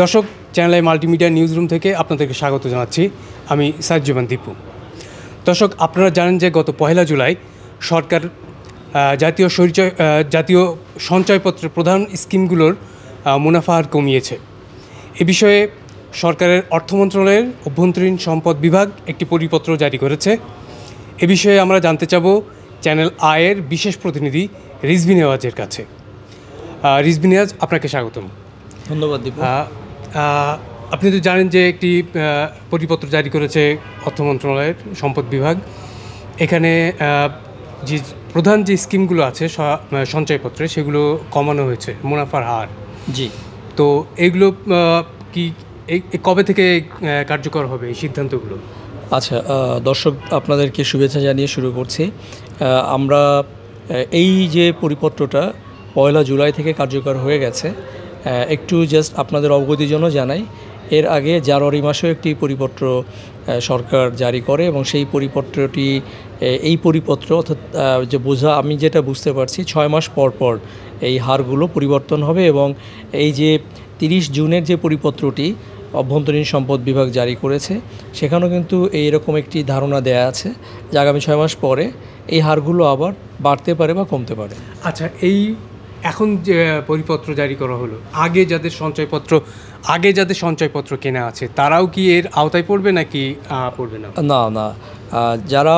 দর্শক, channel multimedia news room থেকে আপনাদেরকে স্বাগত জানাচ্ছি। আমি সাজ্জুমান দীপু। দর্শক, আপনারা জানেন যে গত 1 জুলাই সরকার জাতীয় সঞ্চয়পত্রের প্রধান স্কিমগুলোর মুনাফা হার কমিয়েছে। এ বিষয়ে সরকারের অর্থ মন্ত্রণালয়ের অভ্যন্তরীণ সম্পদ বিভাগ একটি পরিপত্র জারি করেছে। এ বিষয়ে আমরা জানতে চাব চ্যানেল আয়ের বিশেষ প্রতিনিধি রিজভী নেওয়াজের কাছে। রিজভী নেওয়াজ, আপনাকে স্বাগতম। ধন্যবাদ দীপু। আপনি তো জানেন যে একটি পরিপত্র জারি করেছে অর্থ মন্ত্রণালয়ের সম্পদ বিভাগ। এখানে যে প্রধান যে স্কিমগুলো আছে সঞ্চয়পত্রে, সেগুলো কমানো হয়েছে মুনাফার হার। জি, তো এগুলো কি কবে থেকে কার্যকর হবে এই সিদ্ধান্তগুলো? আচ্ছা, দর্শক আপনাদেরকে শুভেচ্ছা জানিয়ে শুরু করছি। আমরা এই যে পরিপত্রটা 1 জুলাই থেকে কার্যকর হয়ে গেছে, একটু জাস্ট আপনাদের অবগতির জন্য জানাই। এর আগে জানুয়ারি মাসেও একটি পরিপত্র সরকার জারি করে এবং সেই পরিপত্রটি এই পরিপত্র অর্থাৎ যে আমি যেটা বুঝতে পারছি 6 মাস পর পর এই হারগুলো পরিবর্তন হবে এবং এই যে 30 জুনের যে পরিপত্রটি অভ্যন্তরীণ সম্পদ বিভাগ জারি করেছে, সেখানেও কিন্তু এইরকম একটি ধারণা দেয়া আছে যে আগামী 6 মাস পরে এই হারগুলো আবার বাড়তে পারে বা কমতে পারে। আচ্ছা, এই এখন যে পরিপত্র জারি করা হলো, আগে যাদের সঞ্চয়পত্র কেনা আছে তারাও কি এর আওতায় পড়বে নাকি পড়বে না? না, যারা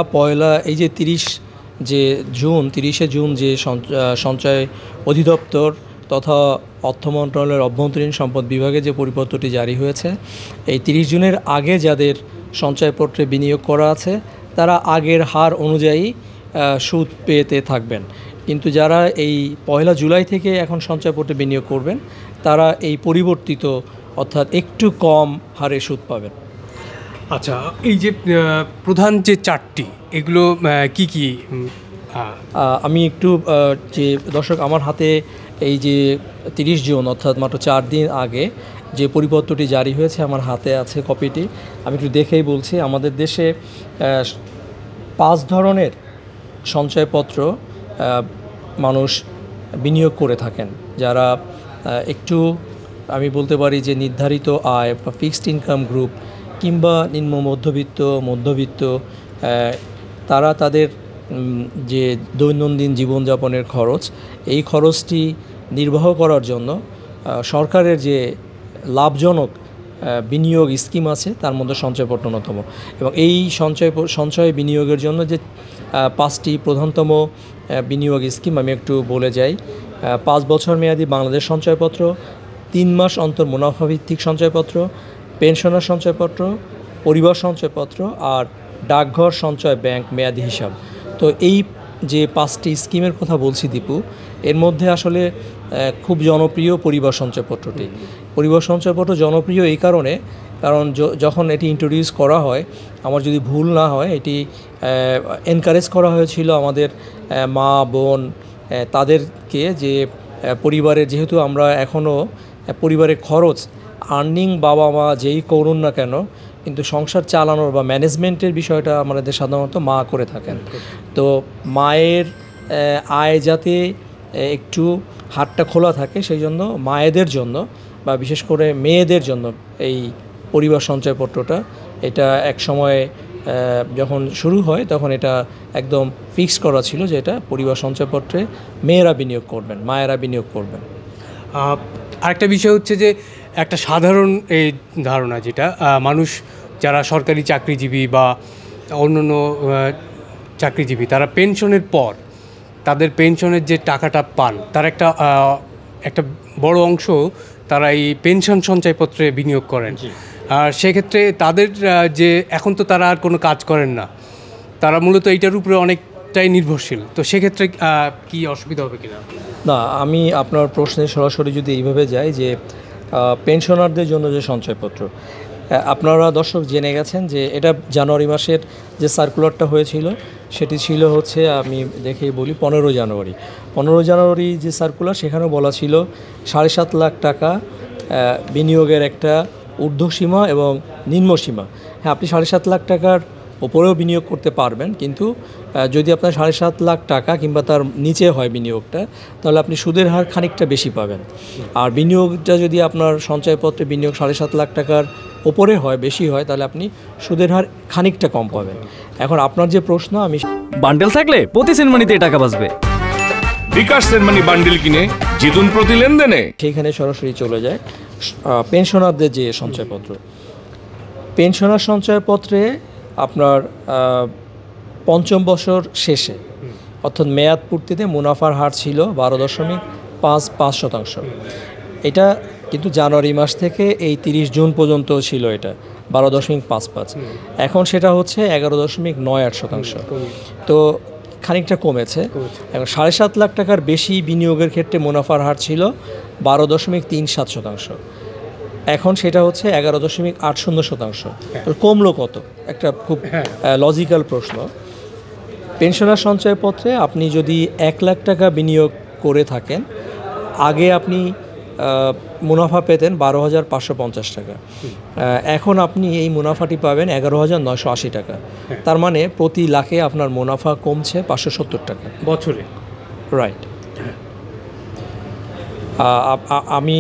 এই যে 30শে জুন যে সঞ্চয় অধিদপ্তর তথা অর্থ মন্ত্রণালয়ের অভ্যন্তরীণ সম্পদ বিভাগে যে পরিপত্রটি জারি হয়েছে, এই 30 জুনের আগে যাদের সঞ্চয়পত্রে বিনিয়োগ করা আছে তারা আগের হার অনুযায়ী সুদ পেতে থাকবেন। কিন্তু যারা এই 1 জুলাই থেকে এখন সঞ্চয়পত্রে বিনিয়োগ করবেন তারা এই পরিবর্তিত অর্থাৎ একটু কম হারে সুদ পাবেন। আচ্ছা, এই যে প্রধান যে চারটি, এগুলো কি কি? আমি একটু যে দর্শক, আমার হাতে এই যে 30 জুন অর্থাৎ মাত্র 4 দিন আগে যে পরিপত্রটি জারি হয়েছে আমার হাতে আছে কপিটি। আমি একটু দেখেই বলছি। আমাদের দেশে 5 ধরনের সঞ্চয়পত্র মানুষ বিনিয়োগ করে থাকেন। যারা একটু আমি বলতে পারি যে নির্ধারিত আয় বা ফিক্সড ইনকাম গ্রুপ কিংবা নিম্ন মধ্যবিত্ত তারা তাদের যে দৈনন্দিন জীবনযাপনের খরচ, এই খরচটি নির্বাহ করার জন্য সরকারের যে লাভজনক বিনিয়োগ স্কিম আছে তার মধ্যে সঞ্চয়পত্র অন্যতম। এবং এই সঞ্চয় বিনিয়োগের জন্য যে 5টি প্রধানতম বিনিয়োগ স্কিম আমি একটু বলে যাই। 5 বছর মেয়াদি বাংলাদেশ সঞ্চয়পত্র, 3 মাস অন্তর মুনাফাভিত্তিক সঞ্চয়পত্র, পেনশনার সঞ্চয়পত্র, পরিবার সঞ্চয়পত্র আর ডাকঘর সঞ্চয় ব্যাংক মেয়াদি হিসাব। তো এই যে 5টি স্কিমের কথা বলছি দীপু, এর মধ্যে আসলে খুব জনপ্রিয় পরিবার সঞ্চয়পত্রটি। পরিবার সঞ্চয়পত্র জনপ্রিয় এই কারণে, কারণ যখন এটি ইন্ট্রোডিউস করা হয়, আমার যদি ভুল না হয়, এটি এনকারেজ করা হয়েছিল আমাদের মা বোন তাদেরকে, যে পরিবারের, যেহেতু আমরা এখনও পরিবারের খরচ আর্নিং বাবা মা যেই করুন না কেন, কিন্তু সংসার চালানোর বা ম্যানেজমেন্টের বিষয়টা আমাদের সাধারণত মা করে থাকেন। তো মায়ের আয় যাতে একটু হাতটা খোলা থাকে, সেই জন্য মায়েদের জন্য বা বিশেষ করে মেয়েদের জন্য এই পরিবার সঞ্চয়পত্রটা, এটা এক সময় যখন শুরু হয় তখন এটা একদম ফিক্স করা ছিল যে এটা পরিবার সঞ্চয়পত্রে মেয়েরা বিনিয়োগ করবেন, মায়েরা বিনিয়োগ করবেন। আরেকটা বিষয় হচ্ছে যে একটা সাধারণ এই ধারণা, যেটা মানুষ যারা সরকারি চাকরিজীবী বা অন্যান্য চাকরিজীবী, তারা পেনশনের পর তাদের পেনশনের যে টাকাটা পান তার একটা বড় অংশ তারা এই পেনশন সঞ্চয়পত্রে বিনিয়োগ করেন। আর সেক্ষেত্রে তাদের যে এখন তো তারা আর কোনো কাজ করেন না, তারা মূলত এইটার উপরে অনেকটাই নির্ভরশীল। তো সেক্ষেত্রে কি অসুবিধা হবে কিনা? না, আমি আপনার প্রশ্নে সরাসরি যদি এইভাবে যাই যে পেনশনারদের জন্য যে সঞ্চয়পত্র, আপনারা দর্শক জেনে গেছেন যে এটা জানুয়ারি মাসের যে সার্কুলারটা হয়েছিল সেটি ছিল হচ্ছে, আমি দেখেই বলি, 15 জানুয়ারি যে সার্কুলার, সেখানেও বলা ছিল 7.5 লাখ টাকা বিনিয়োগের একটা ঊর্ধ্বসীমা এবং নিম্নসীমা। হ্যাঁ, আপনি 7.5 লাখ টাকার ওপরেও বিনিয়োগ করতে পারবেন, কিন্তু যদি আপনার 7.5 লাখ টাকা কিংবা তার নিচে হয় বিনিয়োগটা, তাহলে আপনি সুদের হার খানিকটা বেশি পাবেন। আর বিনিয়োগটা যদি আপনার সঞ্চয়পত্রে বিনিয়োগ 7.5 লাখ টাকার ওপরে হয়, বেশি হয়, তাহলে আপনি সুদের হার খানিকটা কম পাবেন। এখন আপনার যে প্রশ্ন, আমি বান্ডেল থাকলে প্রতি সেনমানিতে টাকা বাঁচবে। বিকাশ সেনমানি বান্ডেল কিনে জিতুন প্রতি লেনদেনে। সেইখানে সরাসরি চলে যায় পেনশনারদের যে সঞ্চয়পত্র। পেনশনার সঞ্চয়পত্রে আপনার 5ম বছর শেষে অর্থাৎ মেয়াদ পূর্তিতে মুনাফার হার ছিল 12.55%। এটা কিন্তু জানুয়ারি মাস থেকে এই 30 জুন পর্যন্ত ছিল এটা 12.55। এখন সেটা হচ্ছে 11.98%। তো খানিকটা কমেছে। এখন 7.5 লাখ টাকার বেশি বিনিয়োগের ক্ষেত্রে মুনাফার হার ছিল 12.37%। এখন সেটা হচ্ছে 11.80%। কমলো কত? একটা খুব লজিক্যাল প্রশ্ন। পেনশনার সঞ্চয়পত্রে আপনি যদি 1 লাখ টাকা বিনিয়োগ করে থাকেন, আগে আপনি মুনাফা পেতেন 12,550 টাকা, এখন আপনি এই মুনাফাটি পাবেন 11,980 টাকা। তার মানে প্রতি লাখে আপনার মুনাফা কমছে 570 টাকা বছরে। রাইট। আমি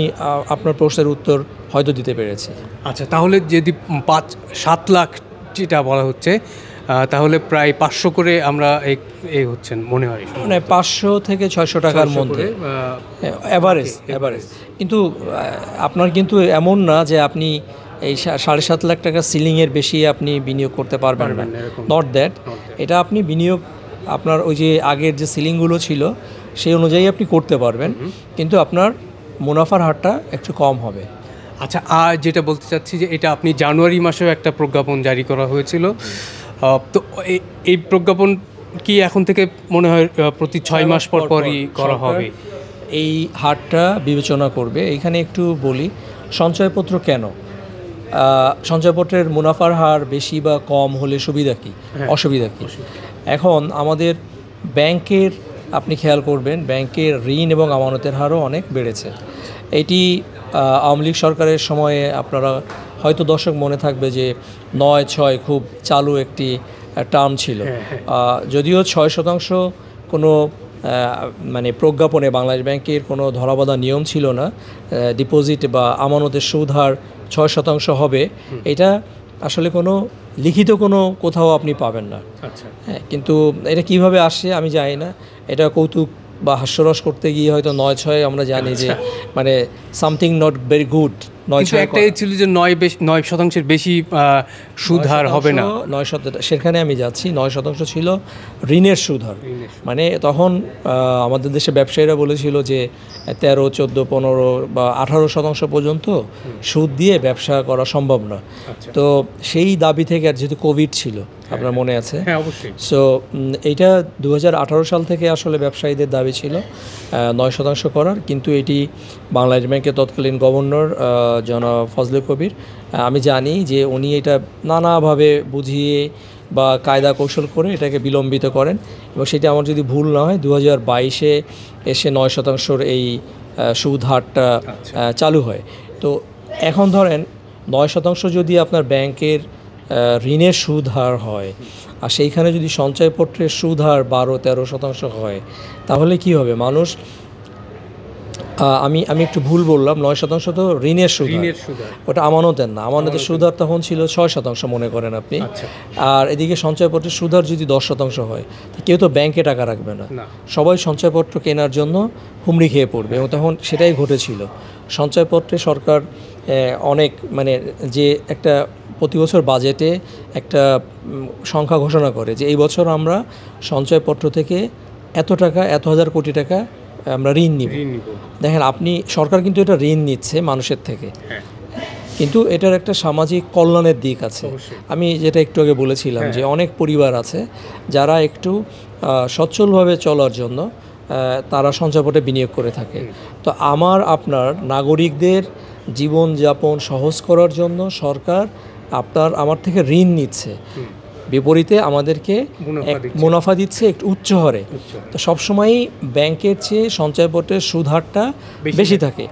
আপনার প্রশ্নের উত্তর হয়তো দিতে পেরেছি। আচ্ছা, তাহলে যদি 5-7 লাখ যেটা বলা হচ্ছে, তাহলে প্রায় 500 করে আমরা এই হচ্ছেন মনে হয়, মানে 500 থেকে 600 টাকার মধ্যে অ্যাভারেজ। কিন্তু আপনার কিন্তু এমন না যে আপনি এই 7.5 লাখ টাকা সিলিংয়ের বেশি আপনি বিনিয়োগ করতে পারবেন না, নট দ্যাট। এটা আপনি বিনিয়োগ আপনার ওই যে আগের যে সিলিংগুলো ছিল সেই অনুযায়ী আপনি করতে পারবেন, কিন্তু আপনার মুনাফার হারটা একটু কম হবে। আচ্ছা, আর যেটা বলতে চাচ্ছি যে এটা আপনি জানুয়ারি মাসেও একটা প্রজ্ঞাপন জারি করা হয়েছিল, তো এই প্রজ্ঞাপন কি এখন থেকে মনে হয় প্রতি 6 মাস পর পরই করা হবে? এই হারটা বিবেচনা করবে। এইখানে একটু বলি সঞ্চয়পত্র কেন, সঞ্চয়পত্রের মুনাফার হার বেশি বা কম হলে সুবিধা কি, অসুবিধা কি? এখন আমাদের ব্যাংকের আপনি খেয়াল করবেন, ব্যাংকের ঋণ এবং আমানতের হারও অনেক বেড়েছে। এটি আওয়ামী লীগ সরকারের সময়ে আপনারা হয়তো দর্শক মনে থাকবে যে 9-6 খুব চালু একটি টার্ম ছিল। যদিও 6% কোনো মানে প্রজ্ঞাপনে বাংলাদেশ ব্যাংকের কোনো ধরাবাঁধা নিয়ম ছিল না, ডিপোজিট বা আমানতের সুদ হার 6% হবে, এটা আসলে কোনো লিখিত কোনো কোথাও আপনি পাবেন না। হ্যাঁ, কিন্তু এটা কিভাবে আসে আমি জানি না। এটা কৌতুক বা হাস্যরস করতে গিয়ে হয়তো 9-6 আমরা জানি যে মানে সামথিং নট ভেরি গুড। একটাই ছিল যে 9% বেশি সুদ হার হবে না। 9%, সেখানে আমি যাচ্ছি। 9% ছিল ঋণের সুদ হার। মানে তখন আমাদের দেশে ব্যবসায়ীরা বলেছিল যে 13, 14, 15 বা 18% পর্যন্ত সুদ দিয়ে ব্যবসা করা সম্ভব না। তো সেই দাবি থেকে, আর যেহেতু কোভিড ছিল আপনার মনে আছে, সো এইটা 2018 সাল থেকে আসলে ব্যবসায়ীদের দাবি ছিল 9% করার, কিন্তু এটি বাংলাদেশ ব্যাংকের তৎকালীন গভর্নর জনাব ফজলে কবির, আমি জানি যে উনি এটা নানাভাবে বুঝিয়ে বা কায়দা কৌশল করে এটাকে বিলম্বিত করেন, এবং সেটা আমার যদি ভুল না হয় 2022-এ এসে 9% এই সুদ হারটা চালু হয়। তো এখন ধরেন 9% যদি আপনার ব্যাংকের ঋণের সুদ হার হয়, আর সেইখানে যদি সঞ্চয়পত্রের সুদ হার 12-13% হয়, তাহলে কি হবে? মানুষ, আমি একটু ভুল বললাম, 9% তো ঋণের সুদ, ওটা আমানতের না। আমানতের সুদ হার তখন ছিল 6% মনে করেন আপনি। আর এদিকে সঞ্চয়পত্রের সুদ হার যদি 10% হয়, কেউ তো ব্যাংকে টাকা রাখবে না, সবাই সঞ্চয়পত্র কেনার জন্য হুমড়ি খেয়ে পড়বে। এবং তখন সেটাই ঘটেছিল। সঞ্চয়পত্রে সরকার অনেক মানে যে একটা প্রতি বছর বাজেটে একটা সংখ্যা ঘোষণা করে যে এই বছর আমরা সঞ্চয়পত্র থেকে এত টাকা, 1,000 কোটি টাকা আমরা ঋণ নিব। দেখেন, আপনি সরকার কিন্তু এটা ঋণ নিচ্ছে মানুষের থেকে, কিন্তু এটার একটা সামাজিক কল্যাণের দিক আছে। আমি যেটা একটু আগে বলেছিলাম যে অনেক পরিবার আছে যারা একটু সচ্ছলভাবে চলার জন্য তারা সঞ্চয়পত্রে বিনিয়োগ করে থাকে। তো আপনার নাগরিকদের জীবনযাপন সহজ করার জন্য সরকার আমার থেকে ঋণ নিচ্ছে। বিপরীতে আমাদেরকে মুনাফা দিচ্ছে একটু উচ্চ হারে। তো সবসময়ই ব্যাংকের চেয়ে সঞ্চয়পত্রের সুদ হারটা বেশি থাকে,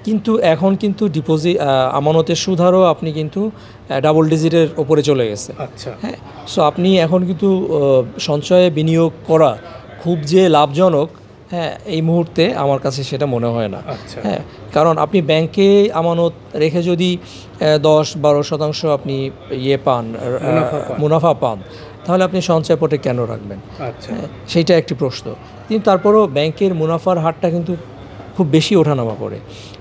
কিন্তু এখন কিন্তু আমানতের সুদ হারও আপনি কিন্তু ডাবল ডিজিটের ওপরে চলে গেছে। আচ্ছা, হ্যাঁ, সো আপনি এখন কিন্তু সঞ্চয়ে বিনিয়োগ করা খুব যে লাভজনক, হ্যাঁ, এই মুহূর্তে আমার কাছে সেটা মনে হয় না। হ্যাঁ, কারণ আপনি ব্যাংকে আমানত রেখে যদি 10-12% আপনি মুনাফা পান, তাহলে আপনি সঞ্চয়পত্রে কেন রাখবেন? সেইটা একটি প্রশ্ন। কিন্তু তারপরও ব্যাংকের মুনাফার হারটা কিন্তু খুব বেশি ওঠানামা করে।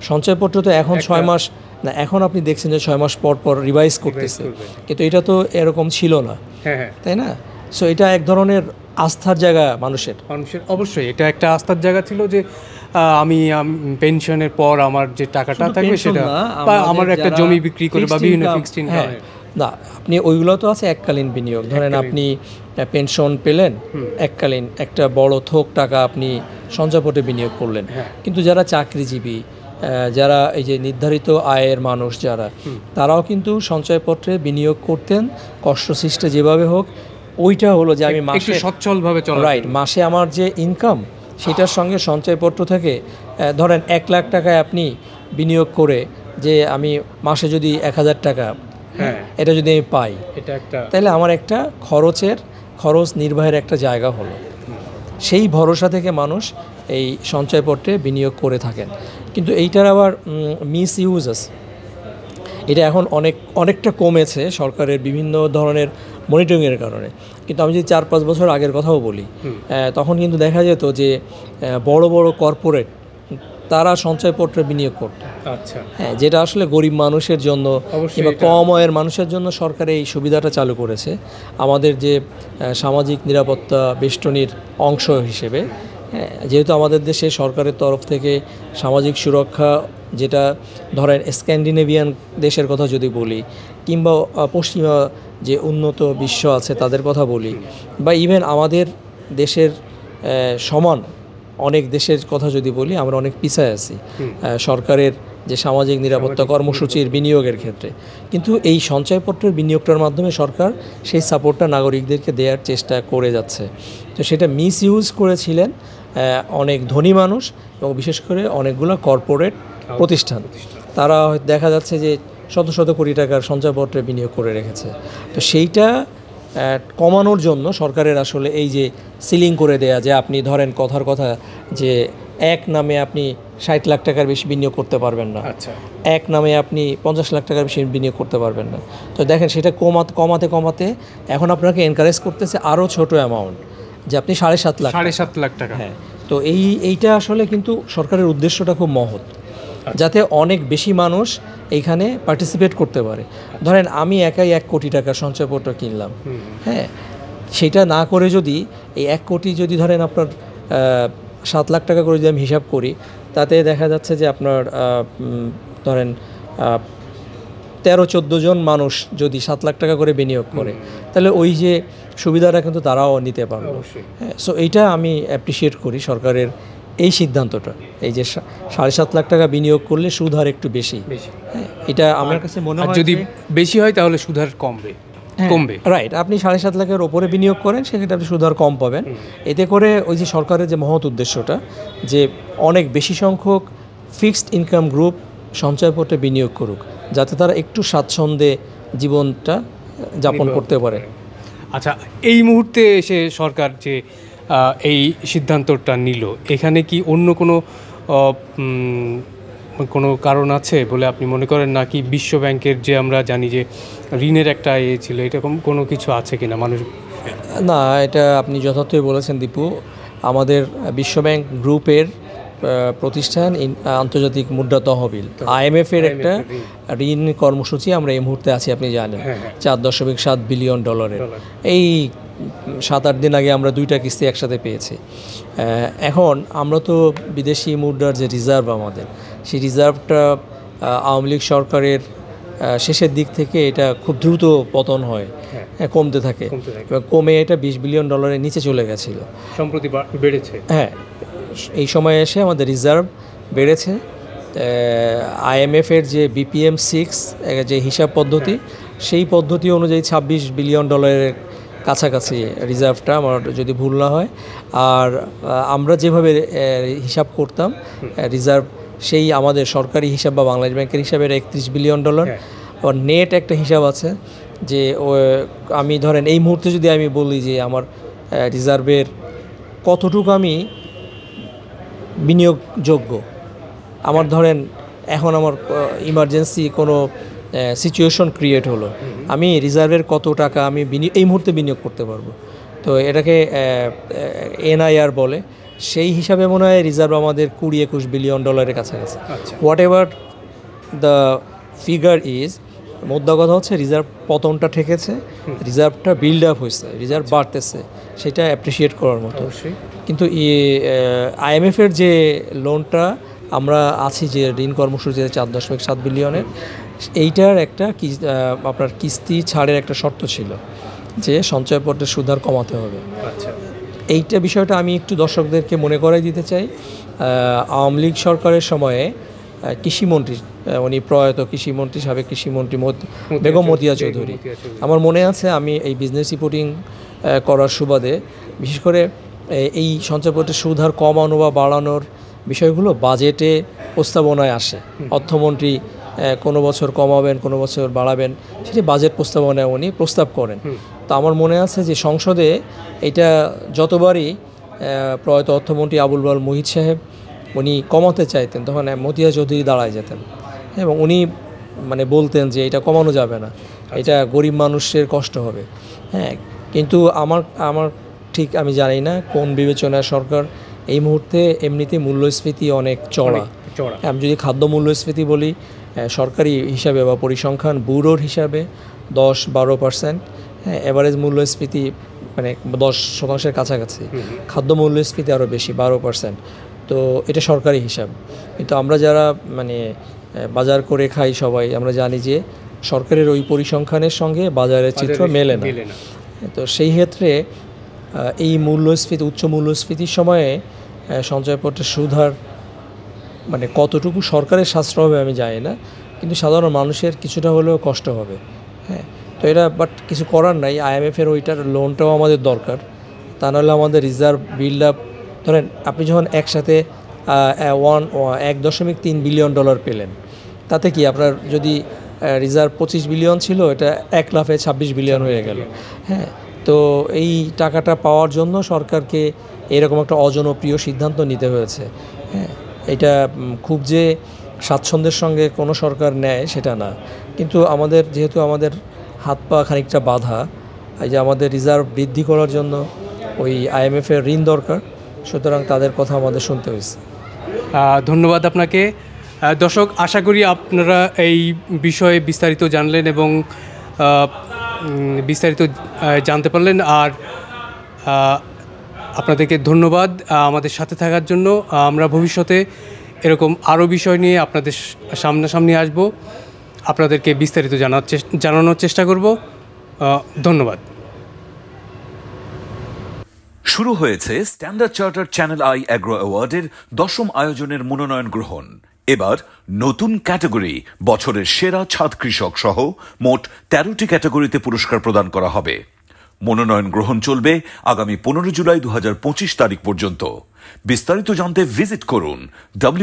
সঞ্চয়পত্র তো এখন 6 মাস না, এখন আপনি দেখছেন যে 6 মাস পর পর রিভাইজ করতেছে, কিন্তু এটা তো এরকম ছিল না, তাই না? সো এটা এক ধরনের আস্থার জায়গা মানুষের। অবশ্যই এটা একটা আস্থার জায়গা ছিল যে আমি পেনশনের পর আমার যে টাকাটা থাকবে সেটা, বা আমার একটা জমি বিক্রি করে বা বিভিন্ন ফিক্সড ইনকাম। না, আপনি ওইগুলো তো আছে এককালীন বিনিয়োগ। ধরেন আপনি পেনশন পেলেন, এককালীন একটা বড় থোক টাকা আপনি সঞ্চয়পত্রে বিনিয়োগ করলেন। কিন্তু যারা চাকরিজীবী, যারা এই যে নির্ধারিত আয়ের মানুষ যারা, তারাও কিন্তু সঞ্চয়পত্রে বিনিয়োগ করতেন কষ্টসৃষ্টে যেভাবে হোক। ওইটা হলো যে আমি মাসে সচ্ছলভাবে চলা, রাইট, মাসে আমার যে ইনকাম সেটার সঙ্গে সঞ্চয়পত্র থেকে ধরেন 1 লাখ টাকায় আপনি বিনিয়োগ করে যে আমি মাসে যদি 1000 টাকা এটা যদি আমি পাই, তাহলে আমার একটা খরচ নির্বাহের একটা জায়গা হলো। সেই ভরসা থেকে মানুষ এই সঞ্চয়পত্রে বিনিয়োগ করে থাকেন। কিন্তু এইটার আবার মিস ইউজ আছে। এটা এখন অনেকটা কমেছে সরকারের বিভিন্ন ধরনের মনিটরিংয়ের কারণে। কিন্তু আমি যদি 4-5 বছর আগের কথাও বলি, তখন কিন্তু দেখা যেত যে বড় বড় কর্পোরেট তারা সঞ্চয়পত্রে বিনিয়োগ করত। আচ্ছা, হ্যাঁ, যেটা আসলে গরিব মানুষের জন্য কিংবা কম আয়ের মানুষের জন্য সরকার এই সুবিধাটা চালু করেছে। আমাদের যে সামাজিক নিরাপত্তা বেষ্টনীর অংশ হিসেবে, যেহেতু আমাদের দেশে সরকারের তরফ থেকে সামাজিক সুরক্ষা, যেটা ধরেন স্ক্যান্ডিনেভিয়ান দেশের কথা যদি বলি, কিংবা পশ্চিমা যে উন্নত বিশ্ব আছে তাদের কথা বলি, বা ইভেন আমাদের দেশের সমান অনেক দেশের কথা যদি বলি, আমরা অনেক পিছায় আছি সরকারের যে সামাজিক নিরাপত্তা কর্মসূচির বিনিয়োগের ক্ষেত্রে। কিন্তু এই সঞ্চয়পত্রের বিনিয়োগটার মাধ্যমে সরকার সেই সাপোর্টটা নাগরিকদেরকে দেওয়ার চেষ্টা করে যাচ্ছে। তো সেটা মিস ইউজ করেছিলেন অনেক ধনী মানুষ এবং বিশেষ করে অনেকগুলো কর্পোরেট প্রতিষ্ঠান। তারা দেখা যাচ্ছে যে শত শত কোটি টাকার সঞ্চয়পত্রে বিনিয়োগ করে রেখেছে। তো সেইটা কমানোর জন্য সরকারের আসলে এই যে সিলিং করে দেয়া, যে আপনি ধরেন কথার কথা যে এক নামে আপনি 60 লাখ টাকার বেশি বিনিয়োগ করতে পারবেন না, এক নামে আপনি 50 লাখ টাকার বেশি বিনিয়োগ করতে পারবেন না। তো দেখেন সেটা কমাতে এখন আপনাকে এনকারেজ করতেছে আরও ছোট অ্যামাউন্ট, যে আপনি 7.5 লাখ টাকা। হ্যাঁ, তো এইটা আসলে কিন্তু সরকারের উদ্দেশ্যটা খুব মহৎ, যাতে অনেক বেশি মানুষ এইখানে পার্টিসিপেট করতে পারে। ধরেন আমি একাই 1 কোটি টাকার সঞ্চয়পত্র কিনলাম, হ্যাঁ, সেটা না করে যদি এই 1 কোটি যদি ধরেন আপনার 7 লাখ টাকা করে যদি আমি হিসাব করি, তাতে দেখা যাচ্ছে যে আপনার ধরেন 13-14 জন মানুষ যদি 7 লাখ টাকা করে বিনিয়োগ করে, তাহলে ওই যে সুবিধাটা কিন্তু তারাও নিতে পারবে। হ্যাঁ, সো এইটা আমি অ্যাপ্রিসিয়েট করি সরকারের এই সিদ্ধান্তটা, এই যে 7.5 লাখ টাকা বিনিয়োগ করলে সুদ হার একটু বেশি। হ্যাঁ, এটা আমার কাছে মনে হয় যদি বেশি হয় তাহলে সুদ হার কমবে। রাইট, আপনি 7.5 লাখের ওপরে বিনিয়োগ করেন, সেক্ষেত্রে আপনি সুদ হার কম পাবেন। এতে করে ওই যে সরকারের যে মহৎ উদ্দেশ্যটা, যে অনেক বেশি সংখ্যক ফিক্সড ইনকাম গ্রুপ সঞ্চয়পত্রে বিনিয়োগ করুক, যাতে তারা একটু স্বাচ্ছন্দ্যে জীবনটা যাপন করতে পারে। আচ্ছা, এই মুহূর্তে এসে সরকার যে এই সিদ্ধান্তটা নিল, এখানে কি অন্য কোনো কারণ আছে বলে আপনি মনে করেন, নাকি বিশ্ব ব্যাংকের যে আমরা জানি যে ঋণের একটা ছিল, এরকম কোনো কিছু আছে কিনা মানুষ? না, এটা আপনি যথার্থই বলেছেন দীপু। আমাদের বিশ্বব্যাংক গ্রুপের প্রতিষ্ঠান আন্তর্জাতিক মুদ্রা তহবিল, IMF এর একটা ঋণ কর্মসূচি আমরা এই মুহূর্তে আছি, আপনি জানেন, $4.7 বিলিয়ন। এই 7-8 দিন আগে আমরা 2টা কিস্তি একসাথে পেয়েছি। এখন আমরা তো বিদেশি মুদ্রার যে রিজার্ভ, আমাদের সেই রিজার্ভটা আওয়ামী লীগ সরকারের শেষের দিক থেকে এটা খুব দ্রুত পতন হয়, কমতে থাকে, এবং কমে এটা $20 বিলিয়ন নিচে চলে গেছিলো, সম্প্রতি বেড়েছে। হ্যাঁ, এই সময় এসে আমাদের রিজার্ভ বেড়েছে। IMF এর যে BPM-6 যে হিসাব পদ্ধতি, সেই পদ্ধতি অনুযায়ী $26 বিলিয়ন কাছাকাছি রিজার্ভটা, আমার যদি ভুল না হয়। আর আমরা যেভাবে হিসাব করতাম রিজার্ভ, সেই আমাদের সরকারি হিসাব বা বাংলাদেশ ব্যাংকের হিসাবের $31 বিলিয়ন। আবার নেট একটা হিসাব আছে যে আমি ধরেন এই মুহূর্তে যদি আমি বলি যে আমার রিজার্ভের কতটুকু আমি বিনিয়োগযোগ্য, আমার ধরেন এখন আমার ইমার্জেন্সি কোনো সিচুয়েশন ক্রিয়েট হলো, আমি রিজার্ভের কত টাকা আমি এই মুহূর্তে বিনিয়োগ করতে পারবো, তো এটাকে এনআইআর বলে। সেই হিসাবে মনে হয় রিজার্ভ আমাদের $20-21 বিলিয়ন কাছাকাছি। Whatever the figure is, মোদ্দা কথা হচ্ছে রিজার্ভ পতনটা ঠেকেছে, রিজার্ভটা বিল্ড আপ হয়েছে, রিজার্ভ বাড়তেছে, সেটা অ্যাপ্রিসিয়েট করার মতো। কিন্তু আইএমএফের যে লোনটা আমরা আছি, যে ঋণ কর্মসূচিতে $4.7 বিলিয়নের, এইটার একটা আপনার কিস্তি ছাড়ের একটা শর্ত ছিল যে সঞ্চয়পত্রের সুদ হার কমাতে হবে। এইটা বিষয়টা আমি একটু দর্শকদেরকে মনে করাই দিতে চাই। আওয়ামী লীগ সরকারের সময়ে কৃষিমন্ত্রী, উনি প্রয়াত কৃষিমন্ত্রী, সাবেক কৃষিমন্ত্রী বেগম মতিয়া চৌধুরী, আমার মনে আছে আমি এই বিজনেস রিপোর্টিং করার সুবাদে বিশেষ করে এই সঞ্চয়পত্রের সুদ হার কমানো বা বাড়ানোর বিষয়গুলো বাজেটে প্রস্তাবনায় আসে। অর্থমন্ত্রী কোনো বছর কমাবেন, কোনো বছর বাড়াবেন, সেটি বাজেট প্রস্তাবনায় উনি প্রস্তাব করেন। তো আমার মনে আছে যে সংসদে এটা যতবারই প্রয়াত অর্থমন্ত্রী আবুল বাল মুহিত সাহেব উনি কমাতে চাইতেন, তখন মতিয়া চৌধুরী দাঁড়ায় যেতেন এবং উনি মানে বলতেন যে এটা কমানো যাবে না, এটা গরিব মানুষের কষ্ট হবে। হ্যাঁ, কিন্তু আমার ঠিক আমি জানি না কোন বিবেচনায় সরকার এই মুহূর্তে, এমনিতে মূল্যস্ফীতি অনেক চড়া। আমি যদি খাদ্য মূল্যস্ফীতি বলি, সরকারি হিসাবে বা পরিসংখ্যান ব্যুরোর হিসাবে 10-12%, হ্যাঁ, এভারেজ মূল্যস্ফীতি মানে 10% কাছাকাছি, খাদ্য মূল্যস্ফীতি আরও বেশি 12%। তো এটা সরকারি হিসাব, কিন্তু আমরা যারা মানে বাজার করে খাই সবাই আমরা জানি যে সরকারের ওই পরিসংখ্যানের সঙ্গে বাজারের চিত্র মেলে না। তো সেই ক্ষেত্রে এই মূল্যস্ফীতি, উচ্চ মূল্যস্ফীতির সময়ে সঞ্চয়পত্রের সুদ হার মানে কতটুকু সরকারের সাশ্রয় হবে আমি জানি না, কিন্তু সাধারণ মানুষের কিছুটা হলেও কষ্ট হবে। হ্যাঁ, তো এটা বাট কিছু করার নাই, আইএমএফের ওইটার লোনটাও আমাদের দরকার, তা নাহলে আমাদের রিজার্ভ বিল্ড আপ, ধরেন আপনি যখন একসাথে $1.3 বিলিয়ন পেলেন, তাতে কি আপনার যদি রিজার্ভ 25 বিলিয়ন ছিল, এটা 1 লাফে 26 বিলিয়ন হয়ে গেল। হ্যাঁ, তো এই টাকাটা পাওয়ার জন্য সরকারকে এরকম একটা অজনপ্রিয় সিদ্ধান্ত নিতে হয়েছে। হ্যাঁ, এটা খুব যে স্বাচ্ছন্দ্যের সঙ্গে কোনো সরকার নেয় সেটা না, কিন্তু আমাদের যেহেতু আমাদের হাত পা খানিকটা বাঁধা, এই যে আমাদের রিজার্ভ বৃদ্ধি করার জন্য ওই আইএমএফের ঋণ দরকার, সুতরাং তাদের কথা আমাদের শুনতে হয়েছে। ধন্যবাদ আপনাকে। দর্শক, আশা করি আপনারা এই বিষয়ে বিস্তারিত জানলেন এবং বিস্তারিত জানতে পারলেন। আর আপনাদেরকে ধন্যবাদ আমাদের সাথে থাকার জন্য। আমরা ভবিষ্যতে এরকম আরও বিষয় নিয়ে আপনাদের সামনাসামনি আসব, আপনাদেরকে বিস্তারিত জানানোর চেষ্টা করব। ধন্যবাদ। শুরু হয়েছে Standard Charter Channel i agro অ্যাওয়ার্ডের 10ম আয়োজনের মনোনয়ন গ্রহণ। এবার নতুন ক্যাটাগরি বছরের সেরা ছাদ কৃষক সহ মোট 13টি ক্যাটাগরিতে পুরস্কার প্রদান করা হবে। মনোনয়ন গ্রহণ চলবে আগামী 15 জুলাই 2025 তারিখ পর্যন্ত। বিস্তারিত জানতে ভিজিট করুন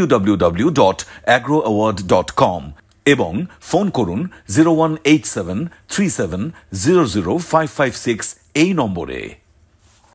www.agroaward.com এবং ফোন করুন 018737000556 এই নম্বরে।